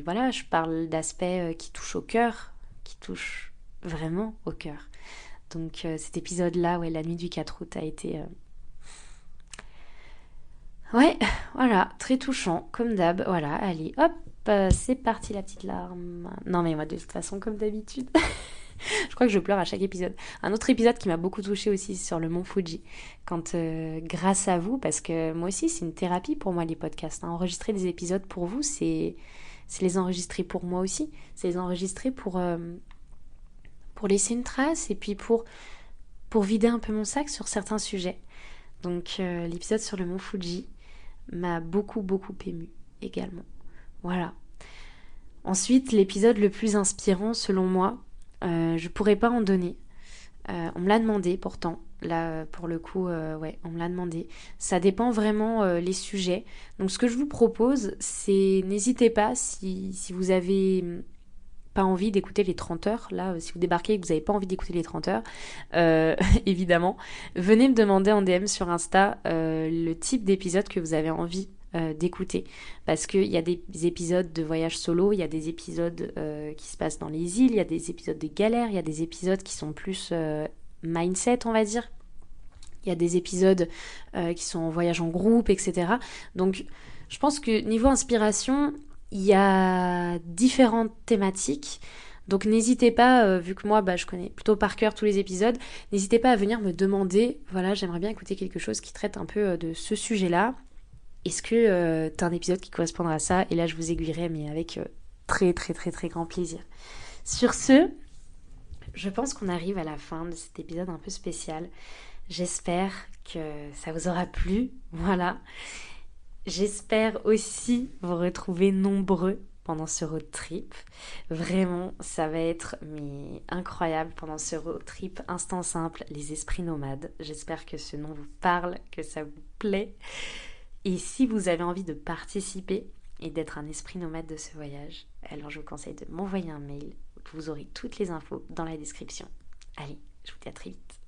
voilà, je parle d'aspects qui touchent au cœur, qui touchent vraiment au cœur. Donc cet épisode-là, la nuit du 4 août a été... Ouais, voilà, très touchant, comme d'hab. Voilà, allez, hop, c'est parti la petite larme. Non mais moi de toute façon, comme d'habitude, je crois que je pleure à chaque épisode. Un autre épisode qui m'a beaucoup touchée aussi, c'est sur le mont Fuji. Quand, grâce à vous, parce que moi aussi c'est une thérapie pour moi les podcasts. Hein. Enregistrer des épisodes pour vous, c'est les enregistrer pour moi aussi. C'est les enregistrer pour laisser une trace et puis pour vider un peu mon sac sur certains sujets. Donc l'épisode sur le mont Fuji m'a beaucoup ému également. Voilà. Ensuite, l'épisode le plus inspirant selon moi, je pourrais pas en donner. On me l'a demandé pourtant. Là, pour le coup, on me l'a demandé. Ça dépend vraiment les sujets. Donc ce que je vous propose, c'est n'hésitez pas si vous avez pas envie d'écouter les 30 heures, là, si vous débarquez et que vous n'avez pas envie d'écouter les 30 heures, évidemment, venez me demander en DM sur Insta le type d'épisode que vous avez envie d'écouter. Parce qu'il y a des épisodes de voyage solo, il y a des épisodes qui se passent dans les îles, il y a des épisodes de galère, il y a des épisodes qui sont plus mindset, on va dire. Il y a des épisodes qui sont en voyage en groupe, etc. Donc, je pense que niveau inspiration, il y a différentes thématiques, donc n'hésitez pas, vu que moi je connais plutôt par cœur tous les épisodes, n'hésitez pas à venir me demander, voilà, j'aimerais bien écouter quelque chose qui traite un peu de ce sujet-là. Est-ce que t'as un épisode qui correspondra à ça? Et là je vous aiguillerai, mais avec très très très très grand plaisir. Sur ce, je pense qu'on arrive à la fin de cet épisode un peu spécial. J'espère que ça vous aura plu, voilà. J'espère aussi vous retrouver nombreux pendant ce road trip. Vraiment, ça va être incroyable pendant ce road trip Instant Simple, les esprits nomades. J'espère que ce nom vous parle, que ça vous plaît. Et si vous avez envie de participer et d'être un esprit nomade de ce voyage, alors je vous conseille de m'envoyer un mail. Vous aurez toutes les infos dans la description. Allez, je vous dis à très vite.